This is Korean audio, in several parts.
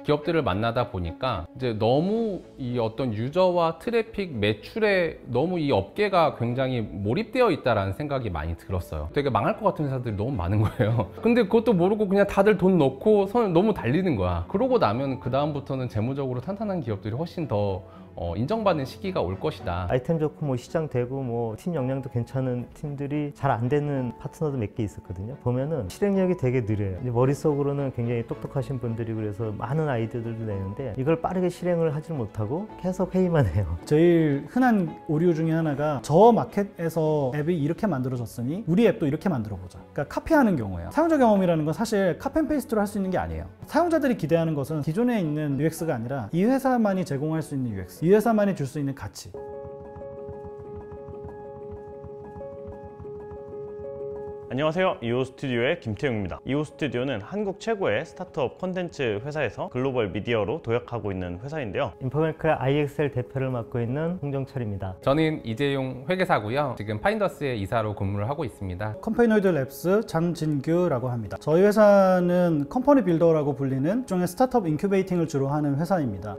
기업들을 만나다 보니까 이제 너무 이 어떤 유저와 트래픽 매출에 너무 이 업계가 굉장히 몰입되어 있다라는 생각이 많이 들었어요. 되게 망할 것 같은 회사들이 너무 많은 거예요. 근데 그것도 모르고 그냥 다들 돈 넣고 선을 너무 달리는 거야. 그러고 나면 그 다음부터는 재무적으로 탄탄한 기업들이 훨씬 더 인정받는 시기가 올 것이다. 아이템 좋고 뭐 시장 되고 뭐 팀 역량도 괜찮은 팀들이 잘 안 되는 파트너도 몇 개 있었거든요. 보면은 실행력이 되게 느려요. 머릿속으로는 굉장히 똑똑하신 분들이 그래서 많은 아이디어들도 내는데 이걸 빠르게 실행을 하지 못하고 계속 회의만 해요. 제일 흔한 오류 중에 하나가 저 마켓에서 앱이 이렇게 만들어졌으니 우리 앱도 이렇게 만들어보자. 그러니까 카피하는 경우예요. 사용자 경험이라는 건 사실 카피앤페이스트로 할 수 있는 게 아니에요. 사용자들이 기대하는 것은 기존에 있는 UX가 아니라 이 회사만이 제공할 수 있는 UX, 이 회사만이 줄 수 있는 가치. 안녕하세요. 이오스튜디오의 김태용입니다. 이오스튜디오는 한국 최고의 스타트업 콘텐츠 회사에서 글로벌 미디어로 도약하고 있는 회사인데요. 인포뱅크의 IXL 대표를 맡고 있는 홍정철입니다. 저는 이재용 회계사고요. 지금 파인더스의 이사로 근무를 하고 있습니다. 컴퍼니노이드 랩스 장진규라고 합니다. 저희 회사는 컴퍼니 빌더라고 불리는 일종의 스타트업 인큐베이팅을 주로 하는 회사입니다.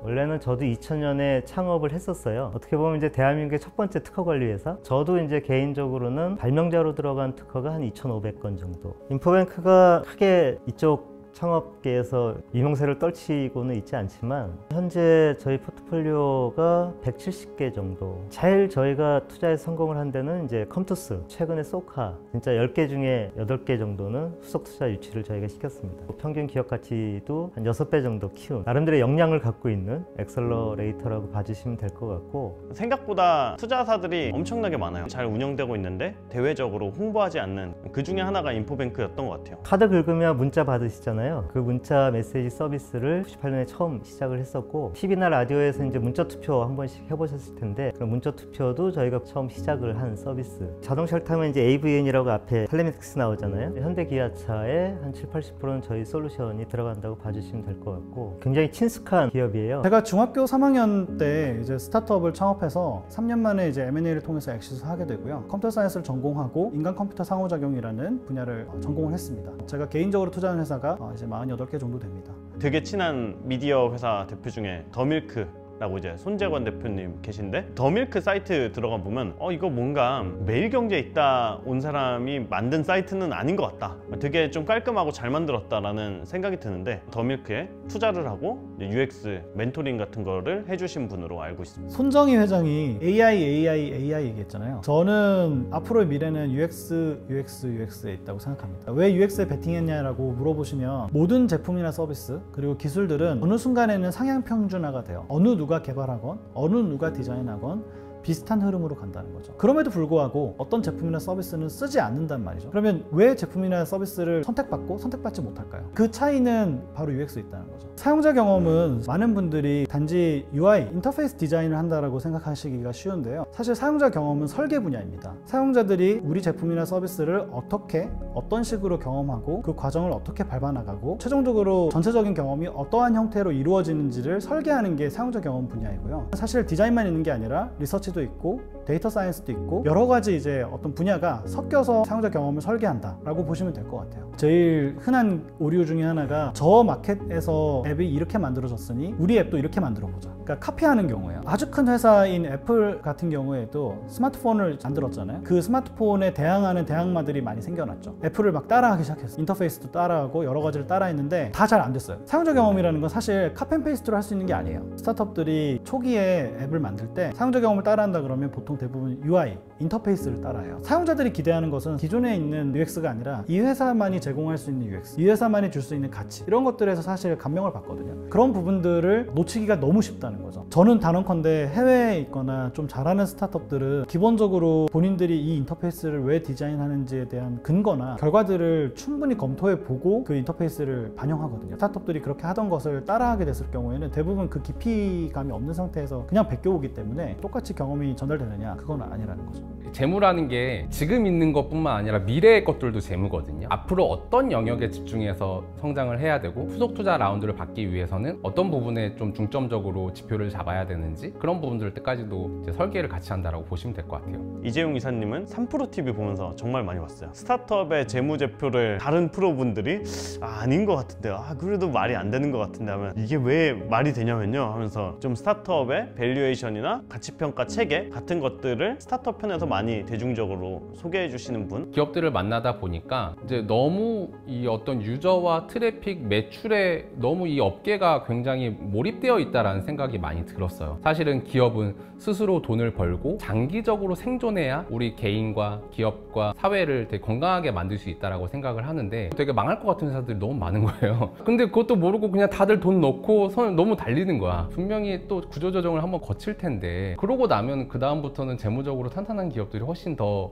원래는 저도 2000년에 창업을 했었어요. 어떻게 보면 이제 대한민국의 첫 번째 특허 관리 회사. 저도 이제 개인적으로는 발명자로 들어간 특허가 한 2,500건 정도. 인포뱅크가 크게 이쪽 창업계에서 유명세를 떨치고는 있지 않지만 현재 저희 포트폴리오가 170개 정도. 제일 저희가 투자해서 성공을 한 데는 이제 컴투스, 최근에 소카, 진짜 10개 중에 8개 정도는 후속 투자 유치를 저희가 시켰습니다. 평균 기업 가치도 한 6배 정도 키운 나름대로 역량을 갖고 있는 엑셀러레이터라고 봐주시면 될 것 같고, 생각보다 투자사들이 엄청나게 많아요. 잘 운영되고 있는데 대외적으로 홍보하지 않는 그 중에 하나가 인포뱅크였던 것 같아요. 카드 긁으면 문자 받으시잖아요. 그 문자 메시지 서비스를 98년에 처음 시작을 했었고, TV나 라디오에서 이제 문자 투표 한 번씩 해보셨을 텐데, 그 문자 투표도 저희가 처음 시작을 한 서비스. 자동차를 타면 이제 AVN이라고 앞에 텔레메틱스 나오잖아요. 현대기아차의 한 70-80%는 저희 솔루션이 들어간다고 봐주시면 될 것 같고, 굉장히 친숙한 기업이에요. 제가 중학교 3학년 때 이제 스타트업을 창업해서 3년 만에 이제 M&A를 통해서 엑시스를 하게 되고요. 컴퓨터 사이언스를 전공하고 인간 컴퓨터 상호작용이라는 분야를 전공을 했습니다. 제가 개인적으로 투자한 회사가 이제 48개 정도 됩니다. 되게 친한 미디어 회사 대표 중에 더밀크라고 이제 손재관 대표님 계신데, 더밀크 사이트 들어가 보면 이거 뭔가 매일경제에 있다 온 사람이 만든 사이트는 아닌 것 같다, 되게 좀 깔끔하고 잘 만들었다라는 생각이 드는데, 더밀크에 투자를 하고 UX 멘토링 같은 거를 해주신 분으로 알고 있습니다. 손정희 회장이 AI 얘기했잖아요. 저는 앞으로의 미래는 UX에 있다고 생각합니다. 왜 UX에 베팅했냐라고 물어보시면, 모든 제품이나 서비스 그리고 기술들은 어느 순간에는 상향 평준화가 돼요. 어느 누가 개발하건 어느 누가 디자인하건 비슷한 흐름으로 간다는 거죠. 그럼에도 불구하고 어떤 제품이나 서비스는 쓰지 않는단 말이죠. 그러면 왜 제품이나 서비스를 선택받고 선택받지 못할까요? 그 차이는 바로 UX에 있다는 거죠. 사용자 경험은 많은 분들이 단지 UI, 인터페이스 디자인을 한다라고 생각하시기가 쉬운데요. 사실 사용자 경험은 설계 분야입니다. 사용자들이 우리 제품이나 서비스를 어떤 식으로 경험하고 그 과정을 어떻게 밟아나가고 최종적으로 전체적인 경험이 어떠한 형태로 이루어지는지를 설계하는 게 사용자 경험 분야이고요. 사실 디자인만 있는 게 아니라 리서치도 있고 데이터 사이언스도 있고 여러 가지 이제 어떤 분야가 섞여서 사용자 경험을 설계한다 라고 보시면 될 것 같아요. 제일 흔한 오류 중에 하나가 저 마켓에서 앱이 이렇게 만들어졌으니 우리 앱도 이렇게 만들어 보자. 그러니까 카피하는 경우예요. 아주 큰 회사인 애플 같은 경우에도 스마트폰을 만들었잖아요. 그 스마트폰에 대항하는 대항마들이 많이 생겨났죠. 애플을 막 따라하기 시작했어요. 인터페이스도 따라하고 여러 가지를 따라했는데 다 잘 안 됐어요. 사용자 경험이라는 건 사실 카피앤페이스트로 할 수 있는 게 아니에요. 스타트업들이 초기에 앱을 만들 때 사용자 경험을 따라한다 그러면 보통 대부분 UI, 인터페이스를 따라해요. 사용자들이 기대하는 것은 기존에 있는 UX가 아니라 이 회사만이 제공할 수 있는 UX, 이 회사만이 줄 수 있는 가치, 이런 것들에서 사실 감명을 받거든요. 그런 부분들을 놓치기가 너무 쉽다는 거죠. 저는 단언컨대 해외에 있거나 좀 잘하는 스타트업들은 기본적으로 본인들이 이 인터페이스를 왜 디자인하는지에 대한 근거나 결과들을 충분히 검토해 보고 그 인터페이스를 반영하거든요. 스타트업들이 그렇게 하던 것을 따라하게 됐을 경우에는 대부분 그 깊이감이 없는 상태에서 그냥 베껴오기 때문에 똑같이 경험이 전달되느냐, 그건 아니라는 거죠. 재무라는 게 지금 있는 것뿐만 아니라 미래의 것들도 재무거든요. 앞으로 어떤 영역에 집중해서 성장을 해야 되고 후속 투자 라운드를 받기 위해서는 어떤 부분에 좀 중점적으로 지표를 잡아야 되는지 그런 부분들까지도 이제 설계를 같이 한다라고 보시면 될 것 같아요. 이재용 이사님은 3프로TV 보면서 정말 많이 봤어요. 스타트업의 재무제표를 다른 프로분들이 아닌 것 같은데, 그래도 말이 안 되는 것 같은데 하면 이게 왜 말이 되냐면요 하면서 좀 스타트업의 밸류에이션이나 가치평가 체계 같은 것들을 스타트업 편에서 많이 대중적으로 소개해 주시는 분. 기업들을 만나다 보니까 이제 너무 이 어떤 유저와 트래픽 매출에 너무 이 업계가 굉장히 몰입되어 있다라는 생각이 많이 들었어요. 사실은 기업은 스스로 돈을 벌고 장기적으로 생존해야 우리 개인과 기업과 사회를 되게 건강하게 만들 수 있다라고 생각을 하는데 되게 망할 것 같은 회사들이 너무 많은 거예요. 근데 그것도 모르고 그냥 다들 돈 넣고 선을 너무 달리는 거야. 분명히 또 구조조정을 한번 거칠 텐데 그러고 나면 그 다음부터는 재무적으로 탄탄한 기업들이 훨씬 더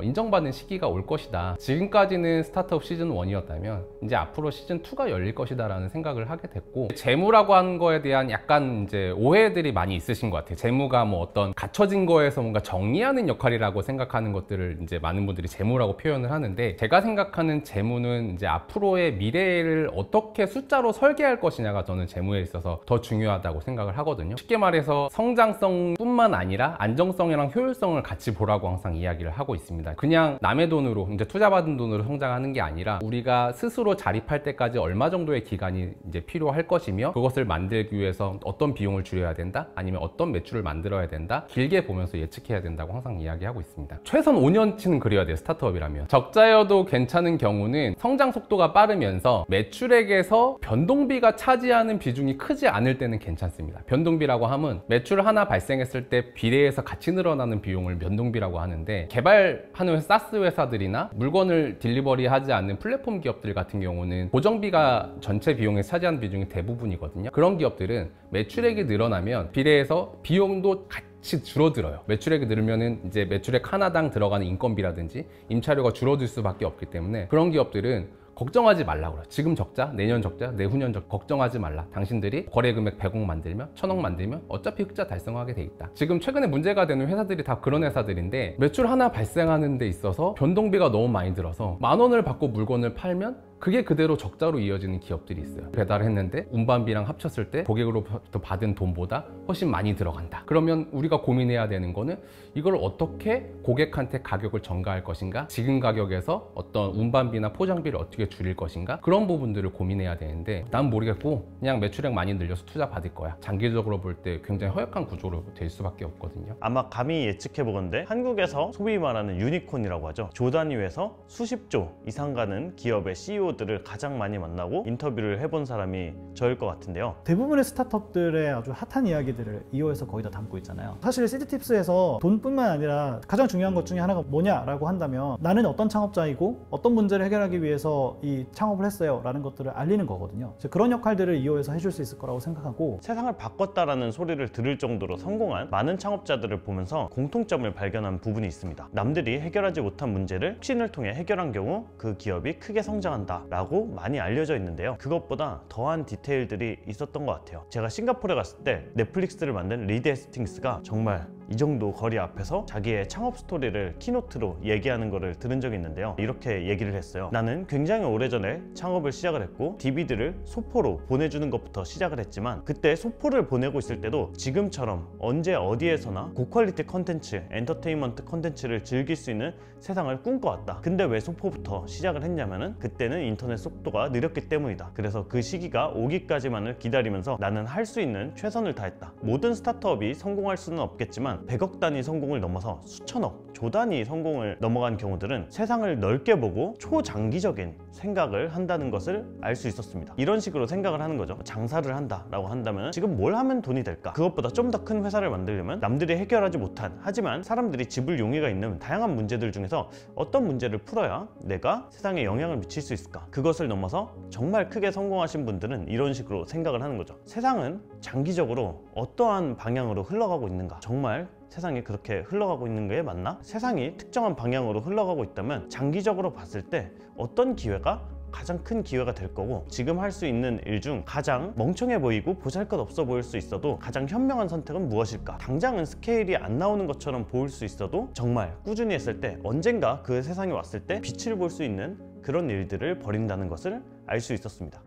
인정받는 시기가 올 것이다. 지금까지는 스타트업 시즌 1이었다면 이제 앞으로 시즌 2가 열릴 것이다 라는 생각을 하게 됐고, 재무라고 하는 거에 대한 약간 이제 오해들이 많이 있으신 것 같아요. 재무가 뭐 어떤 갖춰진 거에서 뭔가 정리하는 역할이라고 생각하는 것들을 이제 많은 분들이 재무라고 표현을 하는데, 제가 생각하는 재무는 이제 앞으로의 미래를 어떻게 숫자로 설계할 것이냐가 저는 재무에 있어서 더 중요하다고 생각을 하거든요. 쉽게 말해서 성장성뿐만 아니라 안정성이랑 효율성을 같이 보라고 항상 이야기를 하고 있습니다. 그냥 남의 돈으로 이제 투자받은 돈으로 성장하는 게 아니라 우리가 스스로 자립할 때까지 얼마 정도의 기간이 이제 필요할 것이며 그것을 만들기 위해서 어떤 비용을 줄여야 된다, 아니면 어떤 매출을 만들어야 된다, 길게 보면서 예측해야 된다고 항상 이야기하고 있습니다. 최선 5년치는 그려야 돼요. 스타트업이라면 적자여도 괜찮은 경우는 성장 속도가 빠르면서 매출액에서 변동비가 차지하는 비중이 크지 않을 때는 괜찮습니다. 변동비라고 하면 매출 하나 발생했을 때 비례해서 같이 늘어나는 비용을 변동비라고 하는데, 개발하는 사스 회사들이나 물건을 딜리버리 하지 않는 플랫폼 기업들 같은 경우는 고정비가 전체 비용에 차지하는 비중이 대부분이거든요. 그런 기업들은 매출액이 늘어나면 비례해서 비용도 같이 줄어들어요. 매출액이 늘면은 이제 매출액 하나당 들어가는 인건비라든지 임차료가 줄어들 수밖에 없기 때문에 그런 기업들은 걱정하지 말라고 그래요. 지금 적자, 내년 적자, 내후년 적자 걱정하지 말라. 당신들이 거래 금액 100억 만들면, 1000억 만들면 어차피 흑자 달성하게 돼 있다. 지금 최근에 문제가 되는 회사들이 다 그런 회사들인데, 매출 하나 발생하는 데 있어서 변동비가 너무 많이 들어서 10,000원을 받고 물건을 팔면 그게 그대로 적자로 이어지는 기업들이 있어요. 배달했는데 운반비랑 합쳤을 때 고객으로부터 받은 돈보다 훨씬 많이 들어간다. 그러면 우리가 고민해야 되는 거는 이걸 어떻게 고객한테 가격을 전가할 것인가, 지금 가격에서 어떤 운반비나 포장비를 어떻게 줄일 것인가, 그런 부분들을 고민해야 되는데, 난 모르겠고 그냥 매출액 많이 늘려서 투자 받을 거야. 장기적으로 볼 때 굉장히 허약한 구조로 될 수밖에 없거든요. 아마 감히 예측해보건대 한국에서 소위 말하는 유니콘이라고 하죠. 조 단위에서 수십조 이상 가는 기업의 CEO들을 가장 많이 만나고 인터뷰를 해본 사람이 저일 것 같은데요. 대부분의 스타트업들의 아주 핫한 이야기들을 2호에서 거의 다 담고 있잖아요. 사실 시드팁스에서 돈뿐만 아니라 가장 중요한 것 중에 하나가 뭐냐라고 한다면, 나는 어떤 창업자이고 어떤 문제를 해결하기 위해서 이 창업을 했어요 라는 것들을 알리는 거거든요. 그런 역할들을 2호에서 해줄 수 있을 거라고 생각하고, 세상을 바꿨다라는 소리를 들을 정도로 성공한 많은 창업자들을 보면서 공통점을 발견한 부분이 있습니다. 남들이 해결하지 못한 문제를 혁신을 통해 해결한 경우 그 기업이 크게 성장한다 라고 많이 알려져 있는데요. 그것보다 더한 디테일들이 있었던 것 같아요. 제가 싱가포르에 갔을 때 넷플릭스를 만든 리드 헤스팅스가 정말 이 정도 거리 앞에서 자기의 창업 스토리를 키노트로 얘기하는 거를 들은 적이 있는데요. 이렇게 얘기를 했어요. 나는 굉장히 오래전에 창업을 시작을 했고 DVD를 소포로 보내주는 것부터 시작을 했지만, 그때 소포를 보내고 있을 때도 지금처럼 언제 어디에서나 고퀄리티 컨텐츠, 엔터테인먼트 컨텐츠를 즐길 수 있는 세상을 꿈꿔왔다. 근데 왜 소포부터 시작을 했냐면은 그때는 인터넷 속도가 느렸기 때문이다. 그래서 그 시기가 오기까지만을 기다리면서 나는 할 수 있는 최선을 다했다. 모든 스타트업이 성공할 수는 없겠지만 100억 단위 성공을 넘어서 수천억, 조 단위 성공을 넘어간 경우들은 세상을 넓게 보고 초장기적인 생각을 한다는 것을 알 수 있었습니다. 이런 식으로 생각을 하는 거죠. 장사를 한다라고 한다면 지금 뭘 하면 돈이 될까? 그것보다 좀 더 큰 회사를 만들려면 남들이 해결하지 못한, 하지만 사람들이 짚을 용의가 있는 다양한 문제들 중에서 어떤 문제를 풀어야 내가 세상에 영향을 미칠 수 있을까? 그것을 넘어서 정말 크게 성공하신 분들은 이런 식으로 생각을 하는 거죠. 세상은 장기적으로 어떠한 방향으로 흘러가고 있는가? 정말 세상이 그렇게 흘러가고 있는 게 맞나? 세상이 특정한 방향으로 흘러가고 있다면 장기적으로 봤을 때 어떤 기회가 가장 큰 기회가 될 거고, 지금 할 수 있는 일 중 가장 멍청해 보이고 보잘것없어 보일 수 있어도 가장 현명한 선택은 무엇일까? 당장은 스케일이 안 나오는 것처럼 보일 수 있어도 정말 꾸준히 했을 때 언젠가 그 세상에 왔을 때 빛을 볼 수 있는 그런 일들을 벌인다는 것을 알 수 있었습니다.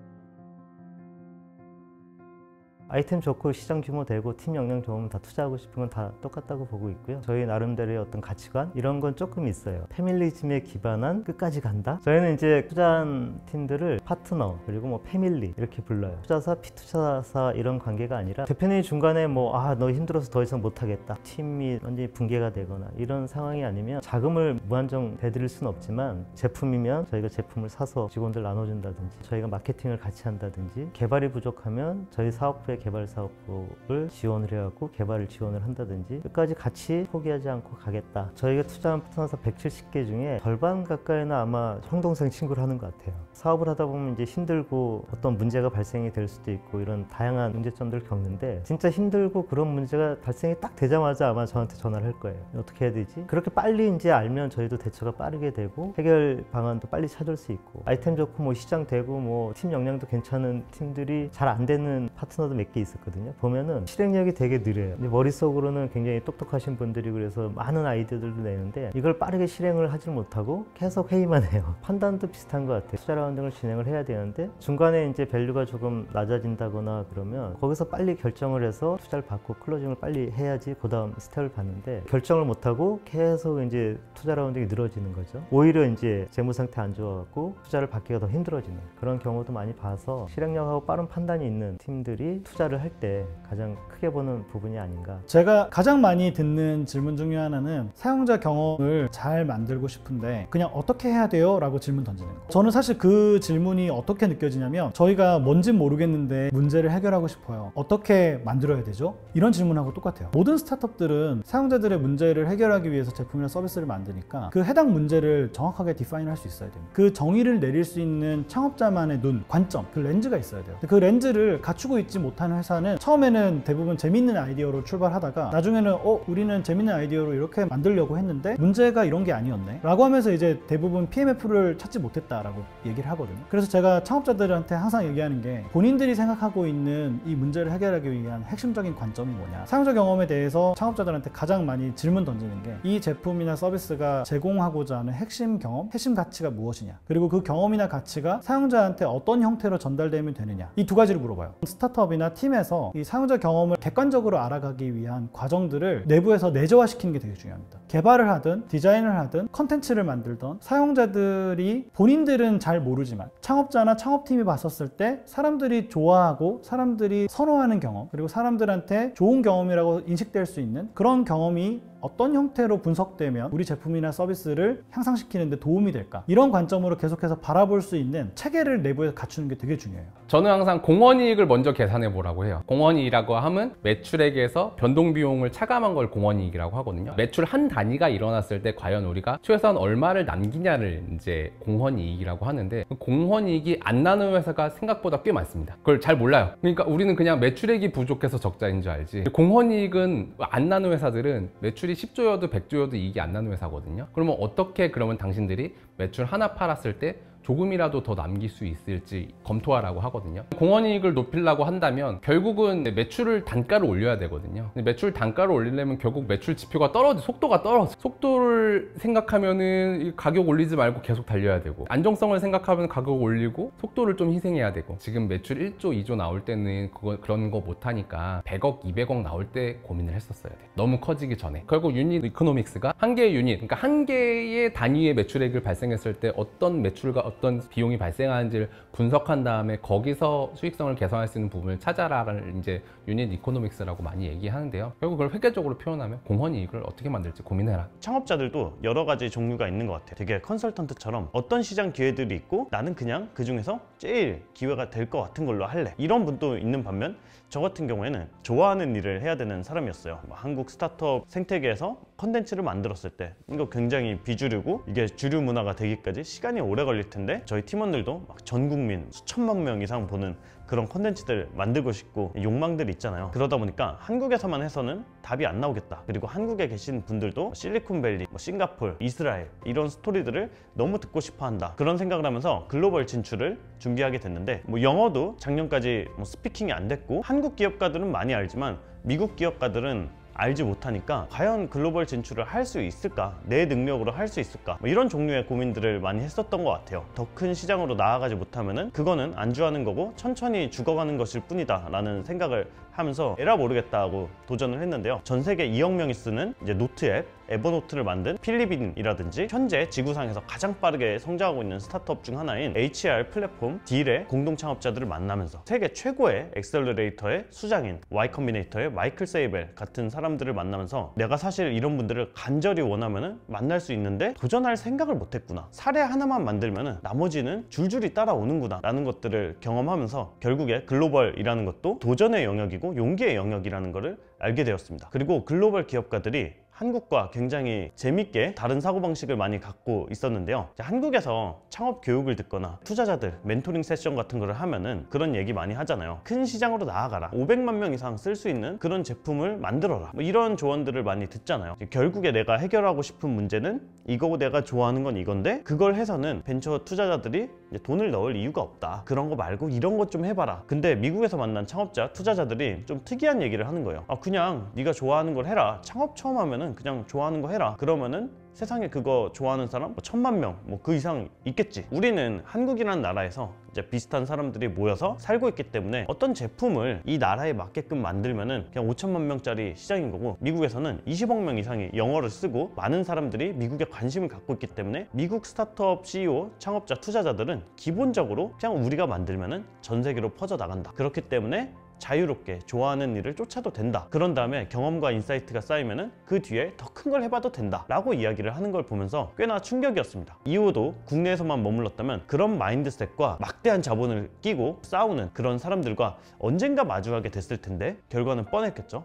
아이템 좋고 시장 규모 되고 팀 역량 좋으면 다 투자하고 싶은 건 다 똑같다고 보고 있고요. 저희 나름대로의 어떤 가치관 이런 건 조금 있어요. 패밀리즘에 기반한 끝까지 간다. 저희는 이제 투자한 팀들을 파트너 그리고 뭐 패밀리 이렇게 불러요. 투자사, 피투자사 이런 관계가 아니라 대표님이 중간에 뭐 너 힘들어서 더 이상 못하겠다. 팀이 완전히 붕괴가 되거나 이런 상황이 아니면 자금을 무한정 대드릴 수는 없지만 제품이면 저희가 제품을 사서 직원들 나눠준다든지 저희가 마케팅을 같이 한다든지 개발이 부족하면 저희 사업부의 개발 사업부를 지원을 해갖고 개발을 지원을 한다든지 끝까지 같이 포기하지 않고 가겠다. 저희가 투자한 파트너사 170개 중에 절반 가까이는 아마 형 동생 친구를 하는 것 같아요. 사업을 하다 보면 이제 힘들고 어떤 문제가 발생이 될 수도 있고 이런 다양한 문제점들을 겪는데 진짜 힘들고 그런 문제가 발생이 딱 되자마자 아마 저한테 전화를 할 거예요. 어떻게 해야 되지? 그렇게 빨리 이제 알면 저희도 대처가 빠르게 되고 해결 방안도 빨리 찾을 수 있고 아이템 좋고 뭐 시장 되고 뭐 팀 역량도 괜찮은 팀들이 잘 안 되는 파트너도 몇 개 있었거든요. 보면은 실행력이 되게 느려요. 근데 머릿속으로는 굉장히 똑똑하신 분들이 그래서 많은 아이디어들도 내는데 이걸 빠르게 실행을 하지 못하고 계속 회의만 해요. 판단도 비슷한 것 같아요. 투자 라운딩을 진행을 해야 되는데 중간에 이제 밸류가 조금 낮아진다거나 그러면 거기서 빨리 결정을 해서 투자를 받고 클로징을 빨리 해야지 그 다음 스텝을 받는데 결정을 못하고 계속 이제 투자 라운딩이 늘어지는 거죠. 오히려 이제 재무 상태 안 좋아갖고 투자를 받기가 더 힘들어지는 그런 경우도 많이 봐서 실행력하고 빠른 판단이 있는 팀들이 투자를 할 때 가장 크게 보는 부분이 아닌가. 제가 가장 많이 듣는 질문 중에 하나는 사용자 경험을 잘 만들고 싶은데 그냥 어떻게 해야 돼요? 라고 질문 던지는 거. 저는 사실 그 질문이 어떻게 느껴지냐면 저희가 뭔진 모르겠는데 문제를 해결하고 싶어요. 어떻게 만들어야 되죠? 이런 질문하고 똑같아요. 모든 스타트업들은 사용자들의 문제를 해결하기 위해서 제품이나 서비스를 만드니까 그 해당 문제를 정확하게 디파인 할 수 있어야 됩니다. 그 정의를 내릴 수 있는 창업자만의 눈, 관점, 그 렌즈가 있어야 돼요. 그 렌즈를 갖추고 있지 못하는 회사는 처음에는 대부분 재밌는 아이디어로 출발하다가 나중에는 우리는 재밌는 아이디어로 이렇게 만들려고 했는데 문제가 이런 게 아니었네 라고 하면서 이제 대부분 PMF를 찾지 못했다라고 얘기를 하거든요. 그래서 제가 창업자들한테 항상 얘기하는 게 본인들이 생각하고 있는 이 문제를 해결하기 위한 핵심적인 관점이 뭐냐, 사용자 경험에 대해서 창업자들한테 가장 많이 질문 던지는 게 이 제품이나 서비스가 제공하고자 하는 핵심 경험, 핵심 가치가 무엇이냐, 그리고 그 경험이나 가치가 사용자한테 어떤 형태로 전달되면 되느냐, 이 두 가지를 물어봐요. 스타트업이나 팀에서 이 사용자 경험을 객관적으로 알아가기 위한 과정들을 내부에서 내재화시키는 게 되게 중요합니다. 개발을 하든 디자인을 하든 컨텐츠를 만들던 사용자들이 본인들은 잘 모르지만 창업자나 창업팀이 봤었을 때 사람들이 좋아하고 사람들이 선호하는 경험, 그리고 사람들한테 좋은 경험이라고 인식될 수 있는 그런 경험이 어떤 형태로 분석되면 우리 제품이나 서비스를 향상시키는 데 도움이 될까, 이런 관점으로 계속해서 바라볼 수 있는 체계를 내부에 갖추는 게 되게 중요해요. 저는 항상 공헌이익을 먼저 계산해 보라고 해요. 공헌이익이라고 하면 매출액에서 변동비용을 차감한 걸 공헌이익이라고 하거든요. 매출 한 단위가 일어났을 때 과연 우리가 최소한 얼마를 남기냐를 이제 공헌이익이라고 하는데, 공헌이익이 안 나는 회사가 생각보다 꽤 많습니다. 그걸 잘 몰라요. 그러니까 우리는 그냥 매출액이 부족해서 적자인 줄 알지, 공헌이익은 안 나는 회사들은 매출이 10조여도 100조여도 이익이 안 나는 회사거든요. 그러면 어떻게 그러면 당신들이 매출 하나 팔았을 때 조금이라도 더 남길 수 있을지 검토하라고 하거든요. 공헌이익을 높이려고 한다면 결국은 매출을 단가를 올려야 되거든요. 매출 단가를 올리려면 결국 매출 지표가 속도가 떨어져. 속도를 생각하면은 가격 올리지 말고 계속 달려야 되고, 안정성을 생각하면 가격 올리고 속도를 좀 희생해야 되고, 지금 매출 1조 2조 나올 때는 그런 거 못하니까 100억 200억 나올 때 고민을 했었어야 돼. 너무 커지기 전에. 결국 유닛 이코노믹스가 한 개의 유닛, 그러니까 한 개의 단위의 매출액을 발생했을 때 어떤 매출과 어떤 비용이 발생하는지를 분석한 다음에 거기서 수익성을 개선할 수 있는 부분을 찾아라를 이제 유닛 이코노믹스라고 많이 얘기하는데요. 결국 그걸 회계적으로 표현하면 공헌이익을 어떻게 만들지 고민해라. 창업자들도 여러 가지 종류가 있는 것 같아요. 되게 컨설턴트처럼 어떤 시장 기회들이 있고 나는 그냥 그 중에서 제일 기회가 될 것 같은 걸로 할래, 이런 분도 있는 반면 저 같은 경우에는 좋아하는 일을 해야 되는 사람이었어요. 한국 스타트업 생태계에서 컨텐츠를 만들었을 때 이거 굉장히 비주류고 이게 주류 문화가 되기까지 시간이 오래 걸릴 텐데 텐데 저희 팀원들도 막 전 국민 수천만 명 이상 보는 그런 콘텐츠들 만들고 싶고 욕망들이 있잖아요. 그러다 보니까 한국에서만 해서는 답이 안 나오겠다. 그리고 한국에 계신 분들도 실리콘밸리, 싱가포르, 이스라엘 이런 스토리들을 너무 듣고 싶어 한다. 그런 생각을 하면서 글로벌 진출을 준비하게 됐는데 영어도 작년까지 스피킹이 안 됐고 한국 기업가들은 많이 알지만 미국 기업가들은 알지 못하니까 과연 글로벌 진출을 할 수 있을까? 내 능력으로 할 수 있을까? 이런 종류의 고민들을 많이 했었던 것 같아요. 더 큰 시장으로 나아가지 못하면은 그거는 안주하는 거고 천천히 죽어가는 것일 뿐이다 라는 생각을 하면서 에라 모르겠다 하고 도전을 했는데요. 전 세계 2억 명이 쓰는 이제 노트 앱 에버노트를 만든 필리빈이라든지 현재 지구상에서 가장 빠르게 성장하고 있는 스타트업 중 하나인 HR 플랫폼 딜의 공동 창업자들을 만나면서 세계 최고의 엑셀러레이터의 수장인 Y 컴비네이터의 마이클 세이벨 같은 사람들을 만나면서 내가 사실 이런 분들을 간절히 원하면은 만날 수 있는데 도전할 생각을 못 했구나. 사례 하나만 만들면은 나머지는 줄줄이 따라오는구나 라는 것들을 경험하면서 결국에 글로벌이라는 것도 도전의 영역이고 용기의 영역이라는 것을 알게 되었습니다. 그리고 글로벌 기업가들이 한국과 굉장히 재밌게 다른 사고방식을 많이 갖고 있었는데요. 한국에서 창업 교육을 듣거나 투자자들 멘토링 세션 같은 거를 하면은 그런 얘기 많이 하잖아요. 큰 시장으로 나아가라. 500만 명 이상 쓸 수 있는 그런 제품을 만들어라. 이런 조언들을 많이 듣잖아요. 결국에 내가 해결하고 싶은 문제는 이거고 내가 좋아하는 건 이건데 그걸 해서는 벤처 투자자들이 돈을 넣을 이유가 없다. 그런 거 말고 이런 것 좀 해봐라. 근데 미국에서 만난 창업자, 투자자들이 좀 특이한 얘기를 하는 거예요. 그냥 네가 좋아하는 걸 해라. 창업 처음 하면은 그냥 좋아하는 거 해라. 그러면은 세상에 그거 좋아하는 사람 1000만 명 그 이상 있겠지. 우리는 한국이라는 나라에서 이제 비슷한 사람들이 모여서 살고 있기 때문에 어떤 제품을 이 나라에 맞게끔 만들면은 그냥 5천만 명짜리 시장인 거고 미국에서는 20억 명 이상이 영어를 쓰고 많은 사람들이 미국에 관심을 갖고 있기 때문에 미국 스타트업 CEO, 창업자, 투자자들은 기본적으로 그냥 우리가 만들면은 전 세계로 퍼져나간다. 그렇기 때문에 자유롭게 좋아하는 일을 쫓아도 된다. 그런 다음에 경험과 인사이트가 쌓이면은 그 뒤에 더 큰 걸 해봐도 된다 라고 이야기를 하는 걸 보면서 꽤나 충격이었습니다. 이후도 국내에서만 머물렀다면 그런 마인드셋과 막대한 자본을 끼고 싸우는 그런 사람들과 언젠가 마주하게 됐을 텐데 결과는 뻔했겠죠.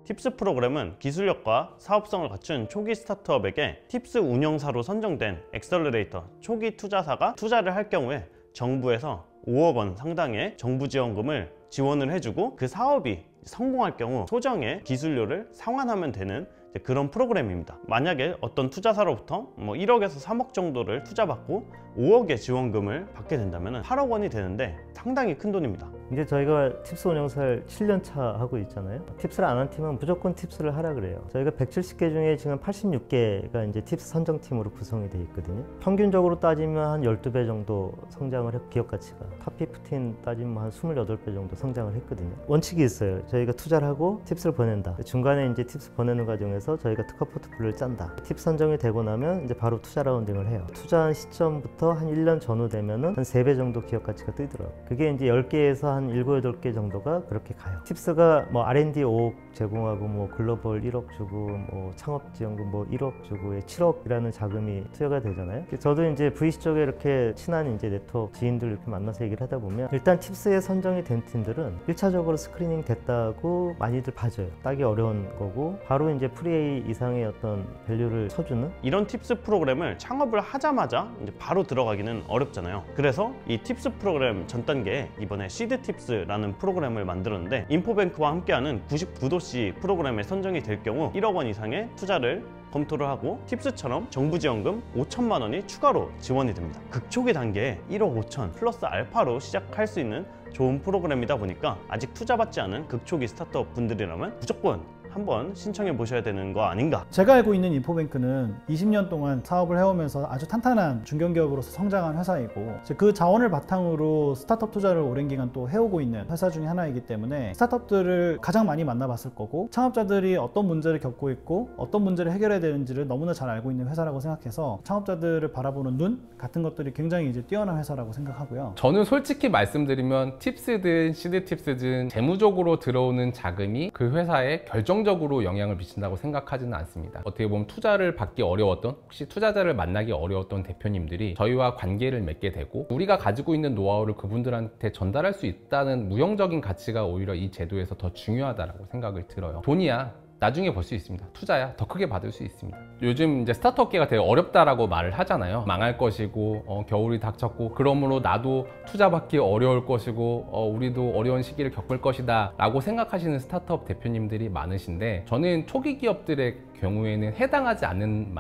팁스 프로그램은 기술력과 사업성을 갖춘 초기 스타트업에게 팁스 운영사로 선정된 엑셀러레이터 초기 투자사가 투자를 할 경우에 정부에서 5억 원 상당의 정부 지원금을 지원을 해주고 그 사업이 성공할 경우 소정의 기술료를 상환하면 되는 그런 프로그램입니다. 만약에 어떤 투자사로부터 1억에서 3억 정도를 투자받고 5억의 지원금을 받게 된다면 8억 원이 되는데 상당히 큰 돈입니다. 이제 저희가 팁스 운영사를 7년 차 하고 있잖아요. 팁스를 안 한 팀은 무조건 팁스를 하라 그래요. 저희가 170개 중에 지금 86개가 이제 팁스 선정팀으로 구성이 되어 있거든요. 평균적으로 따지면 한 12배 정도 성장을 했고 기업 가치가 탑15 따지면 한 28배 정도 성장을 했거든요. 원칙이 있어요. 저희가 투자를 하고 팁스를 보낸다. 중간에 이제 팁스 보내는 과정에서 저희가 특화 포트폴리오를 짠다. 팁 선정이 되고 나면 이제 바로 투자 라운딩을 해요. 투자한 시점부터 한 1년 전후 되면은 한 3배 정도 기업 가치가 뜨더라고요. 그게 이제 10개에서 한 7, 8개 정도가 그렇게 가요. 팁스가 R&D 5억 제공하고 글로벌 1억 주고 창업 지원금 1억 주고 7억이라는 자금이 투여가 되잖아요. 저도 이제 VC 쪽에 이렇게 친한 이제 네트워크 지인들 이렇게 만나서 얘기를 하다 보면 일단 팁스에 선정이 된 팀들은 1차적으로 스크리닝 됐다고 많이들 봐줘요. 따기 어려운 거고 바로 이제 프리A 이상의 어떤 밸류를 쳐주는 이런 팁스 프로그램을 창업을 하자마자 이제 바로 들어가기는 어렵잖아요. 그래서 이 팁스 프로그램 전 단계에 이번에 시드 팁스라는 프로그램을 만들었는데 인포뱅크와 함께하는 99도씨 프로그램에 선정이 될 경우 1억 원 이상의 투자를 검토를 하고 팁스처럼 정부 지원금 5천만 원이 추가로 지원이 됩니다. 극초기 단계에 1억 5천 플러스 알파로 시작할 수 있는 좋은 프로그램이다 보니까 아직 투자받지 않은 극초기 스타트업 분들이라면 무조건 한번 신청해 보셔야 되는 거 아닌가. 제가 알고 있는 인포뱅크는 20년 동안 사업을 해오면서 아주 탄탄한 중견기업으로서 성장한 회사이고 그 자원을 바탕으로 스타트업 투자를 오랜 기간 또 해오고 있는 회사 중에 하나이기 때문에 스타트업들을 가장 많이 만나봤을 거고 창업자들이 어떤 문제를 겪고 있고 어떤 문제를 해결해야 되는지를 너무나 잘 알고 있는 회사라고 생각해서 창업자들을 바라보는 눈 같은 것들이 굉장히 이제 뛰어난 회사라고 생각하고요. 저는 솔직히 말씀드리면 팁스든 시드 팁스든 재무적으로 들어오는 자금이 그 회사에 결정적으로 영향을 미친다고 생각하지는 않습니다. 어떻게 보면 투자를 받기 어려웠던 혹시 투자자를 만나기 어려웠던 대표님들이 저희와 관계를 맺게 되고 우리가 가지고 있는 노하우를 그분들한테 전달할 수 있다는 무형적인 가치가 오히려 이 제도에서 더 중요하다고 생각을 들어요. 돈이야 나중에 볼 수 있습니다. 투자야 더 크게 받을 수 있습니다. 요즘 이제 스타트업계가 되게 어렵다라고 말을 하잖아요. 망할 것이고 겨울이 닥쳤고 그러므로 나도 투자받기 어려울 것이고 우리도 어려운 시기를 겪을 것이다 라고 생각하시는 스타트업 대표님들이 많으신데, 저는 초기 기업들의 경우에는 해당하지 않는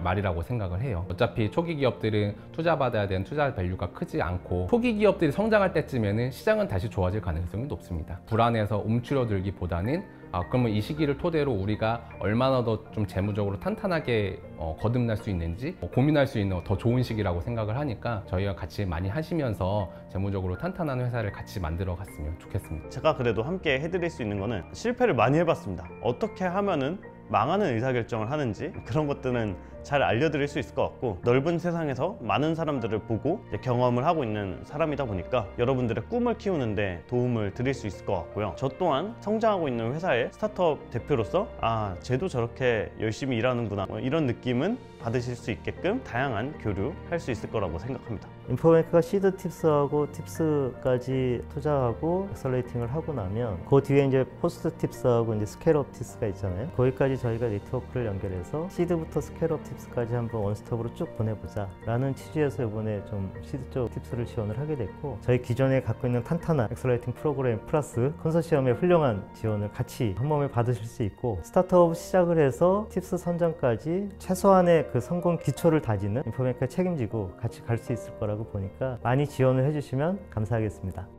말이라고 생각을 해요. 어차피 초기 기업들은 투자받아야 되는 투자 밸류가 크지 않고, 초기 기업들이 성장할 때쯤에는 시장은 다시 좋아질 가능성이 높습니다. 불안해서 움츠러들기보다는 그러면 이 시기를 토대로 우리가 얼마나 더 좀 재무적으로 탄탄하게 거듭날 수 있는지 고민할 수 있는 더 좋은 시기라고 생각을 하니까, 저희가 같이 많이 하시면서 재무적으로 탄탄한 회사를 같이 만들어 갔으면 좋겠습니다. 제가 그래도 함께 해드릴 수 있는 거는, 실패를 많이 해봤습니다. 어떻게 하면은 망하는 의사결정을 하는지 그런 것들은 잘 알려드릴 수 있을 것 같고, 넓은 세상에서 많은 사람들을 보고 이제 경험을 하고 있는 사람이다 보니까 여러분들의 꿈을 키우는데 도움을 드릴 수 있을 것 같고요. 저 또한 성장하고 있는 회사의 스타트업 대표로서 쟤도 저렇게 열심히 일하는구나, 이런 느낌은 받으실 수 있게끔 다양한 교류 할 수 있을 거라고 생각합니다. 인포뱅크가 시드 팁스하고 팁스까지 투자하고 엑셀레이팅을 하고 나면 그 뒤에 이제 포스트 팁스하고 이제 스케일업 팁스가 있잖아요. 거기까지 저희가 네트워크를 연결해서 시드부터 스케일업 팁스까지 한번 원스톱으로 쭉 보내보자 라는 취지에서 이번에 좀 시드 쪽 팁스를 지원을 하게 됐고, 저희 기존에 갖고 있는 탄탄한 엑셀레이팅 프로그램 플러스 컨소시엄의 훌륭한 지원을 같이 한 몸에 받으실 수 있고, 스타트업 시작을 해서 팁스 선정까지 최소한의 그 성공 기초를 다지는 인포뱅크가 책임지고 같이 갈 수 있을 거라고 보니까 많이 지원을 해주시면 감사하겠습니다.